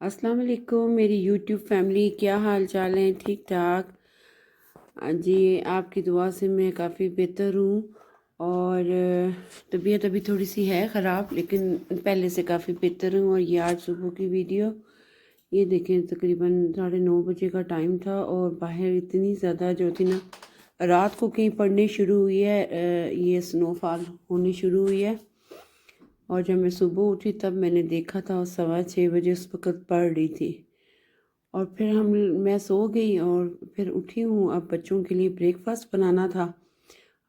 अस्सलाम वालेकुम मेरी यूट्यूब फैमिली, क्या हाल चाल है? ठीक ठाक जी। आपकी दुआ से मैं काफ़ी बेहतर हूँ और तबीयत अभी थोड़ी सी है ख़राब, लेकिन पहले से काफ़ी बेहतर हूँ। और ये आज सुबह की वीडियो, ये देखें, तकरीबन 9:30 बजे का टाइम था और बाहर इतनी ज़्यादा जो थी ना, रात को कहीं पड़नी शुरू हुई है, ये स्नोफॉल होनी शुरू हुई है। और जब मैं सुबह उठी तब मैंने देखा था, और 6:15 बजे उस वक़्त पड़ रही थी। और फिर मैं सो गई और फिर उठी हूँ। अब बच्चों के लिए ब्रेकफास्ट बनाना था।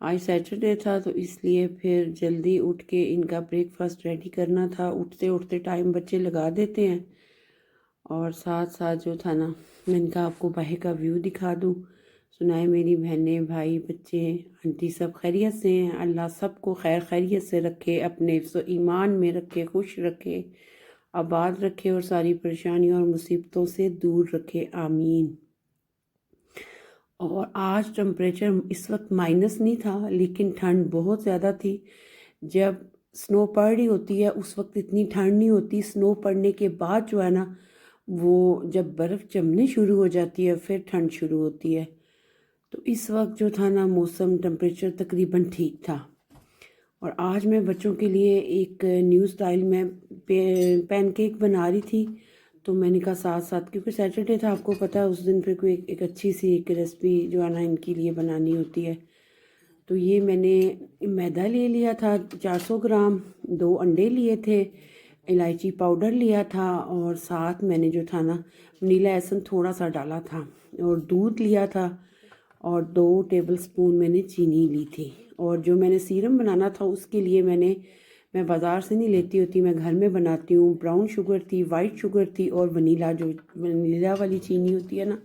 आज सैटरडे था तो इसलिए फिर जल्दी उठ के इनका ब्रेकफास्ट रेडी करना था। उठते उठते टाइम बच्चे लगा देते हैं। और साथ साथ जो था ना, मैंने कहा आपको बाहर का व्यू दिखा दूँ। सुनाए मेरी बहनें, भाई, बच्चे, आंटी सब खैरियत से हैं। अल्लाह सबको खैर खैरियत से रखे, अपने ईमान में रखे, खुश रखे, आबाद रखे और सारी परेशानियों और मुसीबतों से दूर रखे, आमीन। और आज टेम्परेचर इस वक्त माइनस नहीं था, लेकिन ठंड बहुत ज़्यादा थी। जब स्नो पड़ रही होती है उस वक्त इतनी ठंड नहीं होती। स्नो पड़ने के बाद जो है ना, वो जब बर्फ़ जमने शुरू हो जाती है फिर ठंड शुरू होती है। तो इस वक्त जो था ना, मौसम टेम्परेचर तकरीबन ठीक था। और आज मैं बच्चों के लिए एक न्यू स्टाइल में पैनकेक बना रही थी। तो मैंने कहा साथ साथ, क्योंकि सैटरडे था, आपको पता है, उस दिन फिर कोई एक अच्छी सी एक रेसिपी जो है ना इनके लिए बनानी होती है। तो ये मैंने मैदा ले लिया था 400 ग्राम, 2 अंडे लिए थे, इलायची पाउडर लिया था, और साथ मैंने जो था ना वनीला एसेंस थोड़ा सा डाला था, और दूध लिया था, और 2 टेबल स्पून मैंने चीनी ली थी। और जो मैंने सीरम बनाना था उसके लिए मैं बाज़ार से नहीं लेती होती, मैं घर में बनाती हूँ। ब्राउन शुगर थी, वाइट शुगर थी, और वनीला वाली चीनी होती है ना,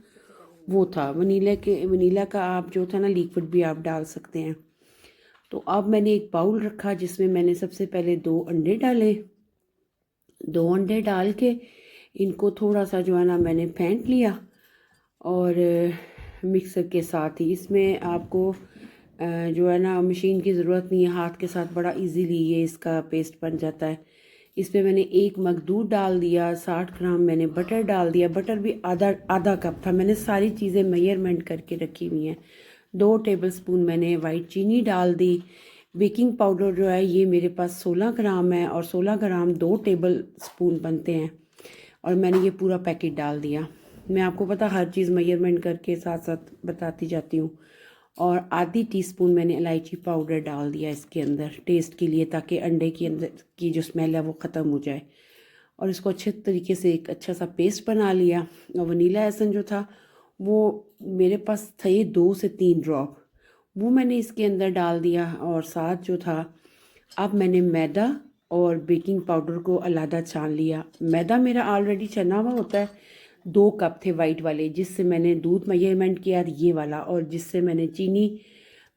वो था। वनीला का आप जो था ना लिक्विड भी आप डाल सकते हैं। तो अब मैंने एक बाउल रखा जिसमें मैंने सबसे पहले 2 अंडे डाले। 2 अंडे डाल के इनको थोड़ा सा जो है ना मैंने फेंट लिया। और मिक्सर के साथ ही इसमें आपको जो है ना मशीन की ज़रूरत नहीं है, हाथ के साथ बड़ा इजीली ये इसका पेस्ट बन जाता है। इसमें मैंने 1 मग दूध डाल दिया, 60 ग्राम मैंने बटर डाल दिया। बटर भी आधा आधा कप था। मैंने सारी चीज़ें मेजरमेंट करके रखी हुई हैं। 2 टेबल स्पून मैंने वाइट चीनी डाल दी। बेकिंग पाउडर जो है ये मेरे पास 16 ग्राम है, और 16 ग्राम 2 टेबल स्पून बनते हैं। और मैंने ये पूरा पैकेट डाल दिया। मैं आपको पता हर चीज़ मेजरमेंट करके साथ साथ बताती जाती हूँ। और आधी टीस्पून मैंने इलायची पाउडर डाल दिया इसके अंदर टेस्ट के लिए, ताकि अंडे के अंदर की जो स्मेल है वो ख़त्म हो जाए। और इसको अच्छे तरीके से एक अच्छा सा पेस्ट बना लिया। और वनीला एसेंस जो था वो मेरे पास थे 2 से 3 ड्रॉप, वो मैंने इसके अंदर डाल दिया। और साथ जो था, अब मैंने मैदा और बेकिंग पाउडर को अलहदा छान लिया। मैदा मेरा ऑलरेडी छना हुआ होता है। 2 कप थे वाइट वाले, जिससे मैंने दूध मेजरमेंट किया ये वाला, और जिससे मैंने चीनी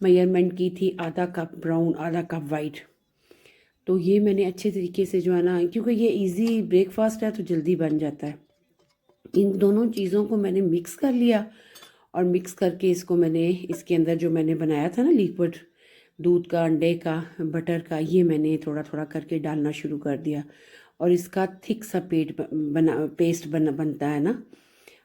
मेजरमेंट की थी आधा कप ब्राउन, आधा कप वाइट। तो ये मैंने अच्छे तरीके से जो है ना, क्योंकि ये इजी ब्रेकफास्ट है तो जल्दी बन जाता है। इन दोनों चीज़ों को मैंने मिक्स कर लिया। और मिक्स करके इसको मैंने इसके अंदर जो मैंने बनाया था ना लिक्विड, दूध का, अंडे का, बटर का, ये मैंने थोड़ा थोड़ा करके डालना शुरू कर दिया। और इसका थिक सा पेस्ट बनता है ना।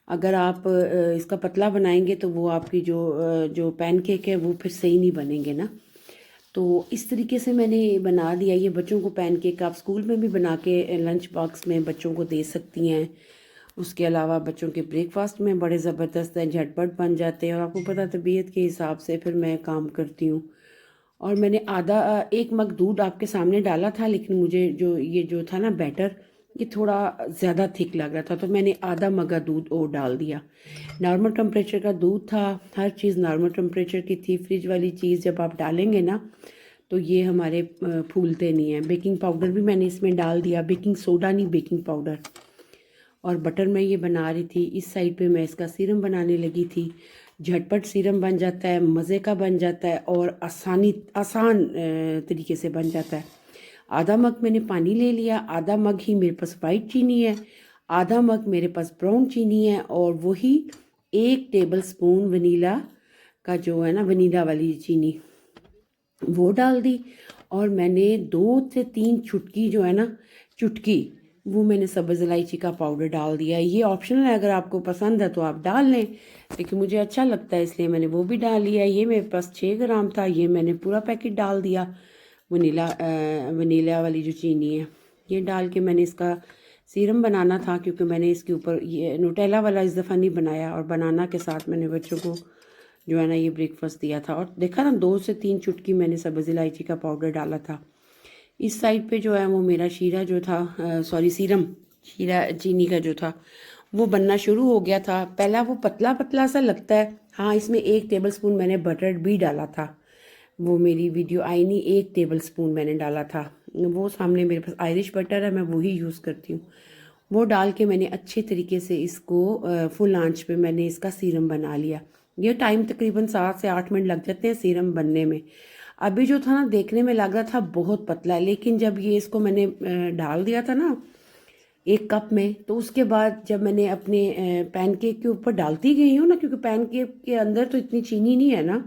अगर आप इसका पतला बनाएंगे तो वो आपकी जो पैनकेक है वो फिर सही नहीं बनेंगे ना। तो इस तरीके से मैंने बना दिया ये बच्चों को पैनकेक। आप स्कूल में भी बना के लंच बॉक्स में बच्चों को दे सकती हैं। उसके अलावा बच्चों के ब्रेकफास्ट में बड़े ज़बरदस्त हैं, झटपट बन जाते हैं। और आपको पता तबीयत के हिसाब से फिर मैं काम करती हूँ। और मैंने 1 मग दूध आपके सामने डाला था, लेकिन मुझे जो था ना बैटर, ये थोड़ा ज़्यादा थिक लग रहा था, तो मैंने आधा मगा दूध और डाल दिया। नॉर्मल टेम्परेचर का दूध था, हर चीज़ नॉर्मल टेम्परेचर की थी। फ्रिज वाली चीज़ जब आप डालेंगे ना तो ये हमारे फूलते नहीं हैं। बेकिंग पाउडर भी मैंने इसमें डाल दिया, बेकिंग सोडा नहीं, बेकिंग पाउडर। और बटर मैं ये बना रही थी, इस साइड पे मैं इसका सीरम बनाने लगी थी। झटपट सीरम बन जाता है, मज़े का बन जाता है, और आसान तरीके से बन जाता है। आधा मग मैंने पानी ले लिया, आधा मग ही मेरे पास वाइट चीनी है, आधा मग मेरे पास ब्राउन चीनी है, और वही 1 टेबल स्पून वनीला का जो है ना, वनीला वाली चीनी, वो डाल दी। और मैंने 2 से 3 चुटकी जो है ना, चुटकी वो मैंने सब्ज़ इलायची का पाउडर डाल दिया। ये ऑप्शनल है, अगर आपको पसंद है तो आप डाल लें, लेकिन मुझे अच्छा लगता है इसलिए मैंने वो भी डाल लिया। ये मेरे पास 6 ग्राम था, ये मैंने पूरा पैकेट डाल दिया। वनीला वाली जो चीनी है ये डाल के मैंने इसका सीरम बनाना था, क्योंकि मैंने इसके ऊपर ये न्यूटेला वाला इस दफ़ा नहीं बनाया, और बनाना के साथ मैंने बच्चों को जो है ना ये ब्रेकफास्ट दिया था। और देखा ना 2 से 3 चुटकी मैंने सब्ज़ इलायची का पाउडर डाला था। इस साइड पे जो है वो मेरा शीरा जो था, सॉरी सीरम, शीरा चीनी का जो था वो बनना शुरू हो गया था। पहला वो पतला पतला सा लगता है। हाँ, इसमें 1 टेबलस्पून मैंने बटर भी डाला था। वो मेरी वीडियो आई नहीं, 1 टेबलस्पून मैंने डाला था। वो सामने मेरे पास आयरिश बटर है, मैं वही यूज़ करती हूँ। वो डाल के मैंने अच्छे तरीके से इसको फुल आंच पे मैंने इसका सीरम बना लिया। ये टाइम तकरीबन 7 से 8 मिनट लग जाते हैं सीरम बनने में। अभी जो था ना देखने में लग रहा था बहुत पतला, लेकिन जब ये इसको मैंने डाल दिया था ना 1 कप में, तो उसके बाद जब मैंने अपने पैनकेक के ऊपर डालती गई हूँ ना, क्योंकि पैनकेक के अंदर तो इतनी चीनी नहीं है ना।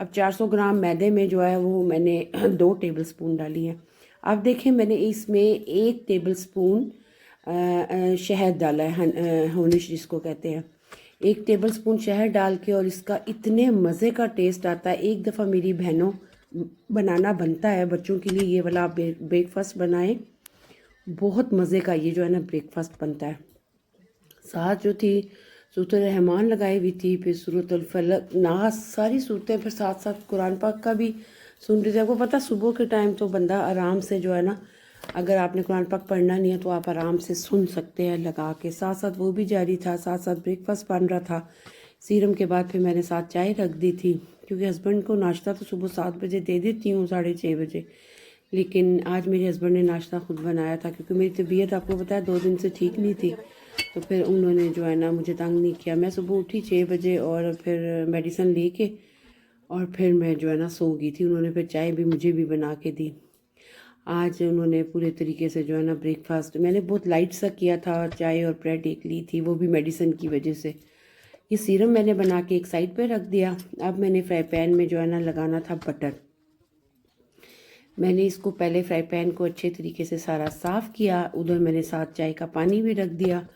अब 400 ग्राम मैदे में जो है वो मैंने 2 टेबलस्पून डाली है। अब देखें मैंने इसमें 1 टेबलस्पून शहद डाला है, होनिश जिसको कहते हैं। 1 टेबलस्पून शहद डाल के, और इसका इतने मज़े का टेस्ट आता है। एक दफ़ा मेरी बहनों बनाना बनता है बच्चों के लिए, ये वाला आप ब्रेकफास्ट बनाएं, बहुत मज़े का ये जो है ना ब्रेकफास्ट बनता है। साथ जो थी सूरत रहमान लगाई हुई थी, फिर सूरत फलक, नास, सारी सूरतें, फिर साथ साथ कुरान पाक का भी सुन रही थी। आपको पता सुबह के टाइम तो बंदा आराम से जो है ना, अगर आपने कुरान पाक पढ़ना नहीं है तो आप आराम से सुन सकते हैं लगा के। साथ साथ वो भी जारी था, साथ साथ ब्रेकफास्ट बन रहा था। सीरम के बाद फिर मैंने साथ चाय रख दी थी, क्योंकि हस्बैंड को नाश्ता तो सुबह 7 बजे दे देती हूँ, 6:30 बजे। लेकिन आज मेरे हस्बैंड ने नाश्ता खुद बनाया था, क्योंकि मेरी तबीयत आपको पता है 2 दिन से ठीक नहीं थी। तो फिर उन्होंने जो है ना मुझे तंग नहीं किया। मैं सुबह उठी 6 बजे और फिर मेडिसिन लेके, और फिर मैं जो है ना सो गई थी। उन्होंने फिर चाय भी मुझे भी बना के दी। आज उन्होंने पूरे तरीके से जो है ना ब्रेकफास्ट मैंने बहुत लाइट सा किया था, चाय और ब्रेड एक ली थी, वो भी मेडिसिन की वजह से। ये सीरम मैंने बना के एक साइड पे रख दिया। अब मैंने फ्राई पैन में जो है ना लगाना था बटर। मैंने इसको पहले फ्राई पैन को अच्छे तरीके से सारा साफ़ किया। उधर मैंने साथ चाय का पानी भी रख दिया।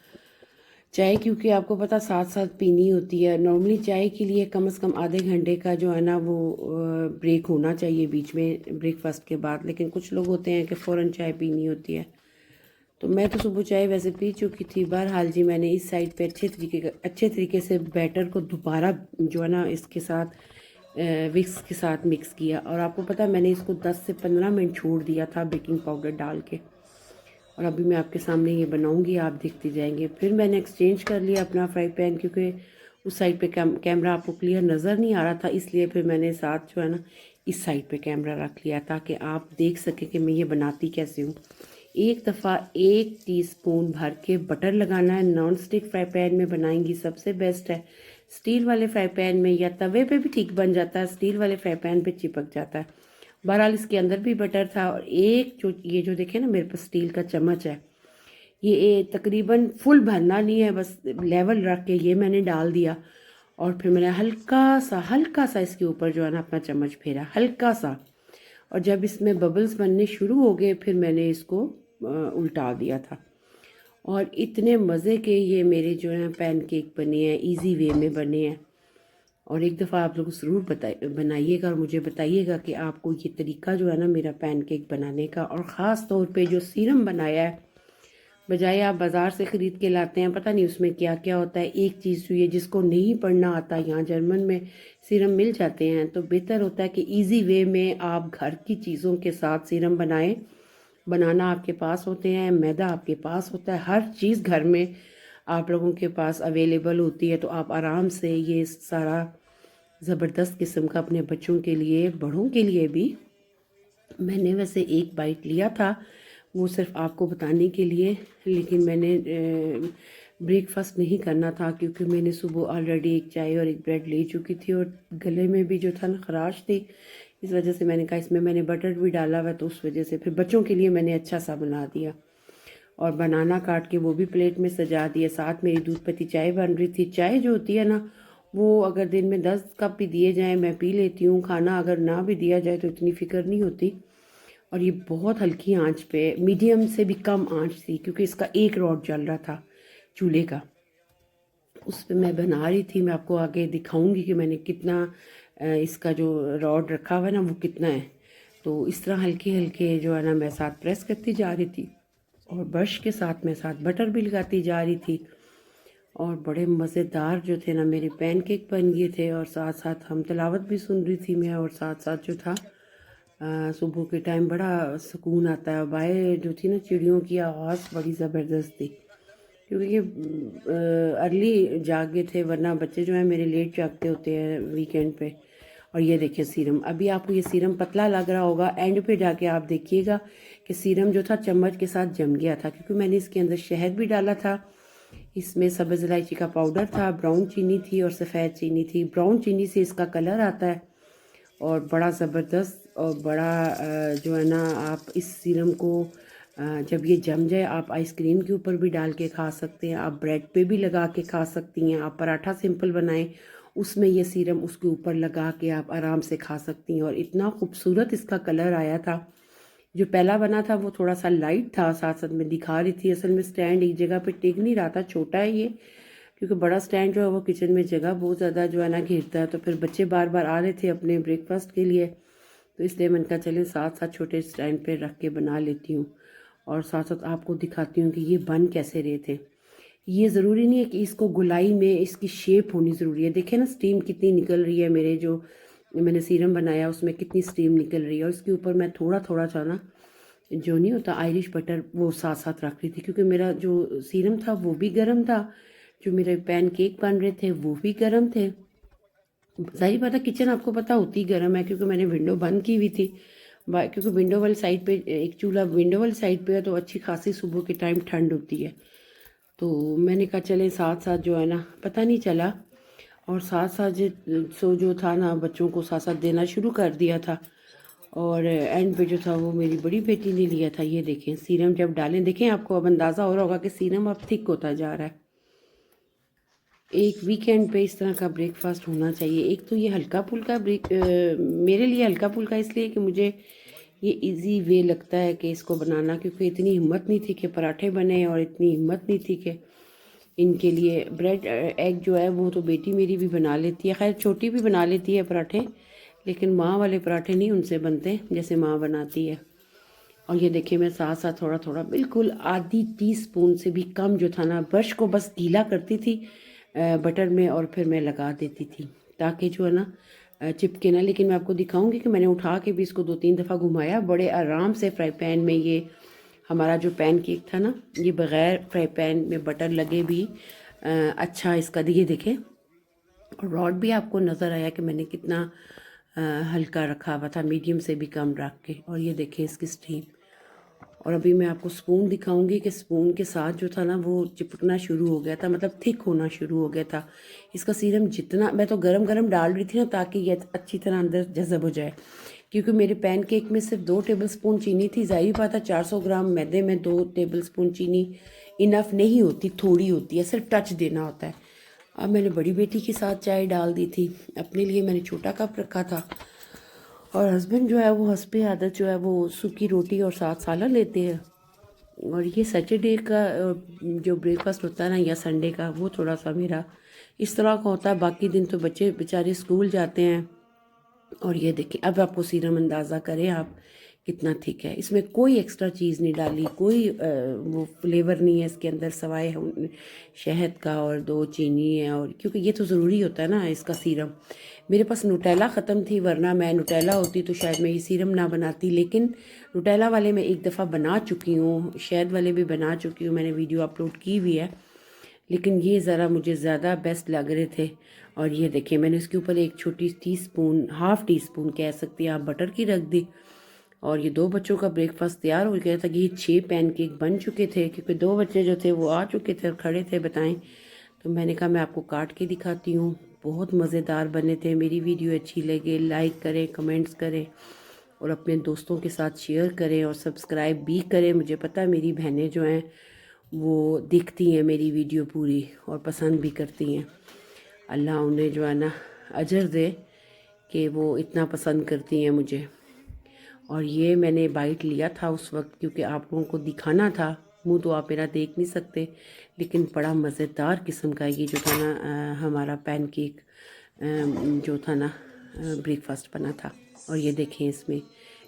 चाय क्योंकि आपको पता साथ साथ पीनी होती है। नॉर्मली चाय के लिए कम से कम आधे घंटे का जो है ना वो ब्रेक होना चाहिए बीच में ब्रेकफास्ट के बाद, लेकिन कुछ लोग होते हैं कि फ़ौरन चाय पीनी होती है। तो मैं तो सुबह चाय वैसे पी चुकी थी। बहरहाल जी मैंने इस साइड पे अच्छे तरीके से बैटर को दोबारा जो है ना इसके साथ विक्स के साथ मिक्स किया। और आपको पता है मैंने इसको 10 से 15 मिनट छोड़ दिया था बेकिंग पाउडर डाल के। और अभी मैं आपके सामने ये बनाऊंगी, आप देखते जाएंगे। फिर मैंने एक्सचेंज कर लिया अपना फ्राई पैन, क्योंकि उस साइड पे कैमरा आपको क्लियर नज़र नहीं आ रहा था, इसलिए फिर मैंने साथ जो है ना इस साइड पे कैमरा रख लिया, ताकि आप देख सकें कि मैं ये बनाती कैसे हूँ। एक दफ़ा 1 टीस्पून भर के बटर लगाना है। नॉन स्टिक फ्राई पैन में बनाएंगी सबसे बेस्ट है। स्टील वाले फ्राई पैन में या तवे पे भी ठीक बन जाता है, स्टील वाले फ्राई पैन पे चिपक जाता है। बहरहाल इसके अंदर भी बटर था। और एक जो ये जो देखे ना मेरे पास स्टील का चम्मच है, ये तकरीबन फुल भरना नहीं है, बस लेवल रख के ये मैंने डाल दिया। और फिर मैंने हल्का सा इसके ऊपर जो है ना अपना चम्मच फेरा, हल्का सा। और जब इसमें बबल्स बनने शुरू हो गए फिर मैंने इसको उल्टा दिया था। और इतने मज़े के ये मेरे जो है पैनकेक बने हैं, इजी वे में बने हैं। और एक दफ़ा आप लोग ज़रूर बनाइएगा और मुझे बताइएगा कि आपको ये तरीका जो है ना मेरा पैनकेक बनाने का, और ख़ास तौर पे जो सीरम बनाया है, बजाय आप बाज़ार से ख़रीद के लाते हैं, पता नहीं उसमें क्या क्या होता है। एक चीज़ हुई है जिसको नहीं पढ़ना आता, यहाँ जर्मन में सीरम मिल जाते हैं, तो बेहतर होता है कि इजी वे में आप घर की चीज़ों के साथ सीरम बनाएं। बनाना आपके पास होते हैं, मैदा आपके पास होता है, हर चीज़ घर में आप लोगों के पास अवेलेबल होती है। तो आप आराम से ये सारा ज़बरदस्त किस्म का अपने बच्चों के लिए, बड़ों के लिए भी। मैंने वैसे 1 बाइट लिया था, वो सिर्फ आपको बताने के लिए, लेकिन मैंने ब्रेकफास्ट नहीं करना था, क्योंकि मैंने सुबह ऑलरेडी 1 चाय और 1 ब्रेड ले चुकी थी, और गले में भी जो था ना खराश थी। इस वजह से मैंने कहा इसमें मैंने बटर भी डाला हुआ, तो उस वजह से फिर बच्चों के लिए मैंने अच्छा सा बना दिया। और बनाना काट के वो भी प्लेट में सजा दिया। साथ मेरी दूध पत्ती चाय बन रही थी। चाय जो होती है ना वो अगर दिन में 10 कप भी दिए जाएँ मैं पी लेती हूँ। खाना अगर ना भी दिया जाए तो इतनी फ़िक्र नहीं होती। और ये बहुत हल्की आंच पे, मीडियम से भी कम आंच थी, क्योंकि इसका एक रॉड जल रहा था चूल्हे का, उस पे मैं बना रही थी। मैं आपको आगे दिखाऊंगी कि मैंने कितना इसका जो रॉड रखा हुआ है ना वो कितना है। तो इस तरह हल्के हल्के जो है ना मैं साथ प्रेस करती जा रही थी, और ब्रश के साथ मैं साथ बटर भी लगाती जा रही थी। और बड़े मज़ेदार जो थे ना मेरे पैनकेक बन गए थे, और साथ साथ हम तिलावत भी सुन रही थी मैं, और साथ साथ जो था सुबह के टाइम बड़ा सुकून आता है। बाहर जो थी ना चिड़ियों की आवाज़ बड़ी ज़बरदस्त थी, क्योंकि ये अर्ली जागे थे, वरना बच्चे जो हैं मेरे लेट जागते होते हैं वीकेंड पे। और ये देखिए सीरम, अभी आपको ये सीरम पतला लग रहा होगा, एंड पे जाके आप देखिएगा कि सीरम जो था चम्मच के साथ जम गया था, क्योंकि मैंने इसके अंदर शहद भी डाला था, इसमें सब्ज़ इलायची का पाउडर था, ब्राउन चीनी थी और सफ़ेद चीनी थी। ब्राउन चीनी से इसका कलर आता है और बड़ा ज़बरदस्त, और बड़ा जो है ना आप इस सीरम को जब ये जम जाए आप आइसक्रीम के ऊपर भी डाल के खा सकते हैं, आप ब्रेड पे भी लगा के खा सकती हैं, आप पराठा सिंपल बनाएं उसमें ये सीरम उसके ऊपर लगा के आप आराम से खा सकती हैं। और इतना खूबसूरत इसका कलर आया था। जो पहला बना था वो थोड़ा सा लाइट था, साथ साथ में दिखा रही थी, असल में स्टैंड एक जगह पे टिक नहीं रहा था, छोटा है ये, क्योंकि बड़ा स्टैंड जो है वो किचन में जगह बहुत ज़्यादा जो है ना घेरता है, तो फिर बच्चे बार बार आ रहे थे अपने ब्रेकफास्ट के लिए, तो इसलिए मैंने कहा चलें साथ साथ छोटे स्टैंड पे रख के बना लेती हूँ, और साथ साथ आपको दिखाती हूँ कि ये बन कैसे रहे थे। ये ज़रूरी नहीं है कि इसको गोलाई में इसकी शेप होनी ज़रूरी है। देखें ना स्टीम कितनी निकल रही है, मेरे जो मैंने सीरम बनाया उसमें कितनी स्टीम निकल रही है, और इसके ऊपर मैं थोड़ा थोड़ा सा ना जो नहीं होता आयरिश बटर वो साथ साथ रख रही थी, क्योंकि मेरा जो सीरम था वो भी गर्म था, जो मेरे पैन केक बन रहे थे वो भी गर्म थे। जाहिर बात है किचन आपको पता होती गर्म है, क्योंकि मैंने विंडो बंद की हुई थी, क्योंकि विंडो वाली साइड पे एक चूल्हा विंडो वाली साइड पे है, तो अच्छी खासी सुबह के टाइम ठंड होती है। तो मैंने कहा चले साथ साथ जो है ना पता नहीं चला, और साथ साथ जो था ना बच्चों को साथ साथ देना शुरू कर दिया था, और एंड पे जो था वो मेरी बड़ी बेटी ने लिया था। ये देखें सीरम जब डालें, देखें आपको अब अंदाज़ा हो रहा होगा कि सीरम अब थिक होता जा रहा है। एक वीकेंड पे इस तरह का ब्रेकफास्ट होना चाहिए। एक तो ये हल्का फुल्का मेरे लिए हल्का फुल्का इसलिए कि मुझे ये इजी वे लगता है कि इसको बनाना, क्योंकि इतनी हिम्मत नहीं थी कि पराठे बने, और इतनी हिम्मत नहीं थी कि इनके लिए ब्रेड एग जो है वो तो बेटी मेरी भी बना लेती है, खैर छोटी भी बना लेती है पराठे, लेकिन माँ वाले पराठे नहीं उनसे बनते जैसे माँ बनाती है। और ये देखिए मैं साथ साथ थोड़ा थोड़ा बिल्कुल आधी टीस्पून से भी कम जो था ना ब्रश को बस गीला करती थी बटर में, और फिर मैं लगा देती थी ताकि जो है ना चिपके ना। लेकिन मैं आपको दिखाऊंगी कि मैंने उठा के भी इसको 2-3 दफ़ा घुमाया बड़े आराम से फ्राई पैन में। ये हमारा जो पैन केक था ना ये बग़ैर फ्राई पैन में बटर लगे भी अच्छा इसका दिए देखे। और रॉड भी आपको नज़र आया कि मैंने कितना हल्का रखा हुआ था, मीडियम से भी कम रख के। और ये देखें इसकी स्टीम। और अभी मैं आपको स्पून दिखाऊंगी कि स्पून के साथ जो था ना वो चिपकना शुरू हो गया था, मतलब थिक होना शुरू हो गया था इसका सीरम। जितना मैं तो गरम गरम डाल रही थी ना ताकि ये अच्छी तरह अंदर जज़ब हो जाए, क्योंकि मेरे पैन केक में सिर्फ 2 टेबल स्पून चीनी थी। ज़ाहिर बात है 400 ग्राम मैदे में 2 टेबल स्पून चीनी इनफ नहीं होती, थोड़ी होती है, सिर्फ टच देना होता है। अब मैंने बड़ी बेटी के साथ चाय डाल दी थी, अपने लिए मैंने छोटा कप रखा था, और हस्बैंड जो है वो हस्बे आदत जो है वो सूखी रोटी और साथ सालन लेते हैं। और ये सैटरडे का जो ब्रेकफास्ट होता है ना या संडे का वो थोड़ा सा मेरा इस तरह का होता है, बाकी दिन तो बच्चे बेचारे स्कूल जाते हैं। और ये देखिए अब आपको सीरम अंदाज़ा करें आप कितना थिक है, इसमें कोई एक्स्ट्रा चीज़ नहीं डाली, कोई वो फ्लेवर नहीं है इसके अंदर सवाए शहद का, और 2 चीनी है, और क्योंकि ये तो ज़रूरी होता है ना इसका सीरम। मेरे पास नुटेला ख़त्म थी, वरना मैं नुटेला होती तो शायद मैं ये सीरम ना बनाती, लेकिन नुटेला वाले मैं एक दफ़ा बना चुकी हूँ, शहद वाले भी बना चुकी हूँ, मैंने वीडियो अपलोड की हुई है, लेकिन ये ज़रा मुझे ज़्यादा बेस्ट लग रहे थे। और ये देखिए मैंने इसके ऊपर एक छोटी टीस्पून, हाफ़ टी स्पून कह सकती हैं आप, बटर की रख दी, और ये 2 बच्चों का ब्रेकफास्ट तैयार हो गया था कि ये 6 पैनकेक बन चुके थे, क्योंकि 2 बच्चे जो थे वो आ चुके थे और खड़े थे बताएं। तो मैंने कहा मैं आपको काट के दिखाती हूँ, बहुत मज़ेदार बने थे। मेरी वीडियो अच्छी लगे लाइक करें, कमेंट्स करें, और अपने दोस्तों के साथ शेयर करें, और सब्सक्राइब भी करें। मुझे पता है मेरी बहनें जो हैं वो देखती हैं मेरी वीडियो पूरी और पसंद भी करती हैं। अल्लाह उन्हें जो है ना अजर दे कि वो इतना पसंद करती हैं मुझे। और ये मैंने बाइट लिया था उस वक्त क्योंकि आप लोगों को दिखाना था, मुंह तो आप मेरा देख नहीं सकते, लेकिन बड़ा मज़ेदार किस्म का ये जो था ना हमारा पैनकेक जो था ना ब्रेकफास्ट बना था। और ये देखें इसमें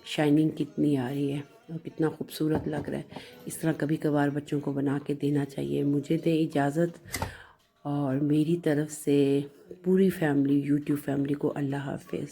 शाइनिंग कितनी आ रही है और कितना खूबसूरत लग रहा है। इस तरह कभी कभार बच्चों को बना के देना चाहिए। मुझे दे इजाज़त, और मेरी तरफ से पूरी फैमिली, यूट्यूब फैमिली को अल्लाह हाफ़िज़।